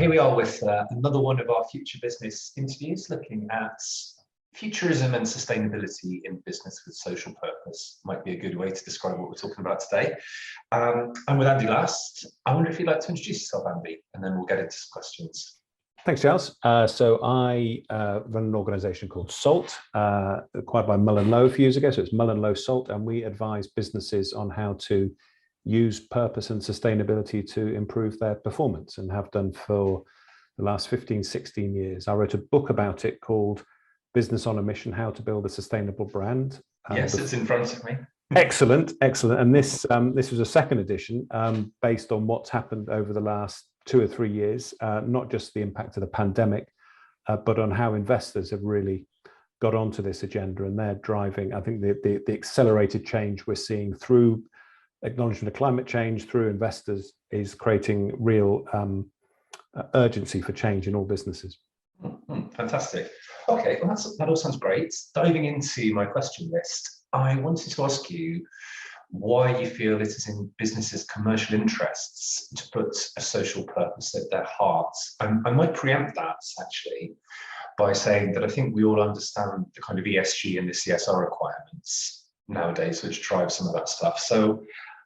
here we are with another one of our Future Business interviews, looking at futurism and sustainability in business with social purpose. Might be a good way to describe what we're talking about today. I'm with Andy Last. I wonder if you'd like to introduce yourself, Andy, and then we'll get into some questions. Thanks, Charles. So I run an organization called SALT, acquired by MullenLowe a few years ago. So it's MullenLowe Salt, and we advise businesses on how to use purpose and sustainability to improve their performance, and have done for the last 15, 16 years. I wrote a book about it called Business on a Mission, How to Build a Sustainable Brand. Yes, it's in front of me. Excellent. And this was a second edition based on what's happened over the last 2 or 3 years, not just the impact of the pandemic, but on how investors have really got onto this agenda, and they're driving, I think, the accelerated change we're seeing through acknowledgement of climate change, through investors, is creating real urgency for change in all businesses. Fantastic. Okay, well, that all sounds great. Diving into my question list, I wanted to ask you why you feel it is in businesses' commercial interests to put a social purpose at their heart. I might preempt that, actually, by saying that I think we all understand the kind of ESG and the CSR requirements nowadays, which drive some of that stuff. So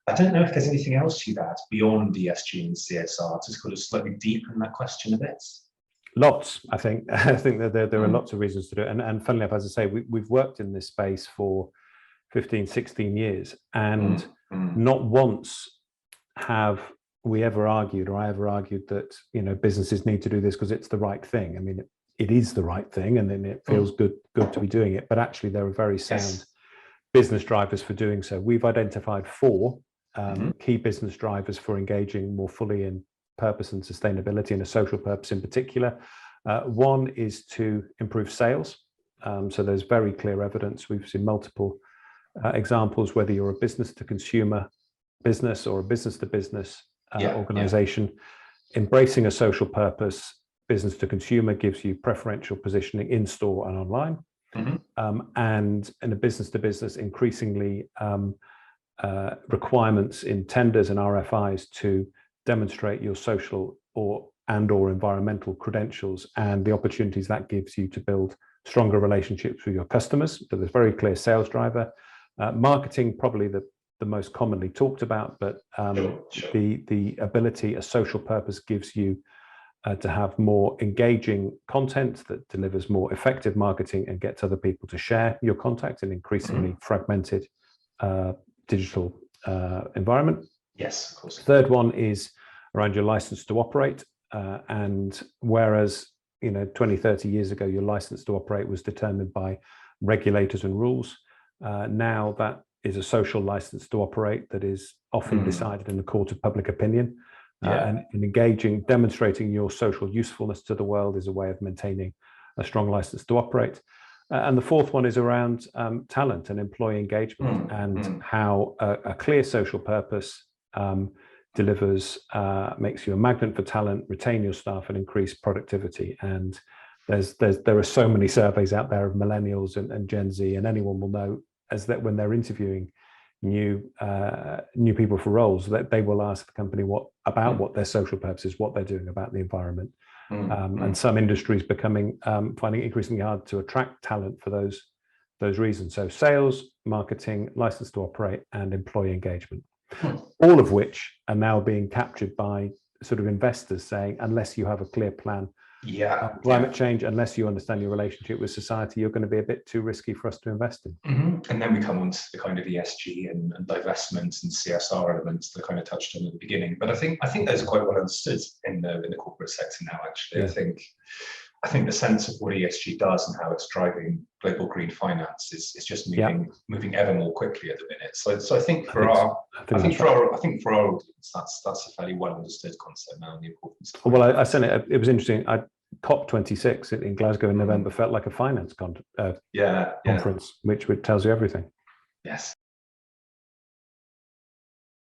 I don't know if there's anything else you'd add beyond ESG and CSR to sort of slightly deepen that question a bit. Lots, I think. I think that there are lots of reasons to do it. And funnily enough, as I say, we've worked in this space for 15, 16 years, and not once have we ever argued, or I ever argued, that, you know, businesses need to do this because it's the right thing. I mean, it is the right thing, and then it feels good to be doing it. But actually, there are very sound business drivers for doing so. We've identified 4 key business drivers for engaging more fully in purpose and sustainability, and a social purpose in particular. One is to improve sales. So there's very clear evidence. We've seen multiple examples, whether you're a business to consumer business or a business to business organization. Embracing a social purpose, business to consumer, gives you preferential positioning in store and online. And in a business to business, increasingly requirements in tenders and RFIs to demonstrate your social or environmental credentials, and the opportunities that gives you to build stronger relationships with your customers. So there's very clear sales driver. Marketing, probably the most commonly talked about, but the ability a social purpose gives you to have more engaging content that delivers more effective marketing and gets other people to share your contact in increasingly fragmented digital environment. Yes, of course. Third one is around your license to operate. And whereas, 20, 30 years ago, your license to operate was determined by regulators and rules, now that is a social license to operate that is often decided in the court of public opinion. And engaging, demonstrating your social usefulness to the world is a way of maintaining a strong license to operate. And the fourth one is around talent and employee engagement, and how a clear social purpose delivers, makes you a magnet for talent, retain your staff, and increase productivity. And there are so many surveys out there of millennials and Gen Z, and anyone will know as that when they're interviewing new people for roles, that they will ask the company what their social purpose is, what they're doing about the environment. And some industries finding it increasingly hard to attract talent for those reasons. So sales, marketing, license to operate, and employee engagement, all of which are now being captured by sort of investors saying, unless you have a clear plan climate change, unless you understand your relationship with society, you're going to be a bit too risky for us to invest in. And then we come on to the kind of ESG and divestment and CSR elements that I kind of touched on at the beginning. But I think those are quite well understood in the corporate sector now, actually. I think the sense of what ESG does and how it's driving global green finance is just moving ever more quickly at the minute. So I think for our audience, that's a fairly well understood concept now, and the importance. Well, I sent it. It was interesting. COP26 in Glasgow in November felt like a finance conference, which tells you everything. Yes.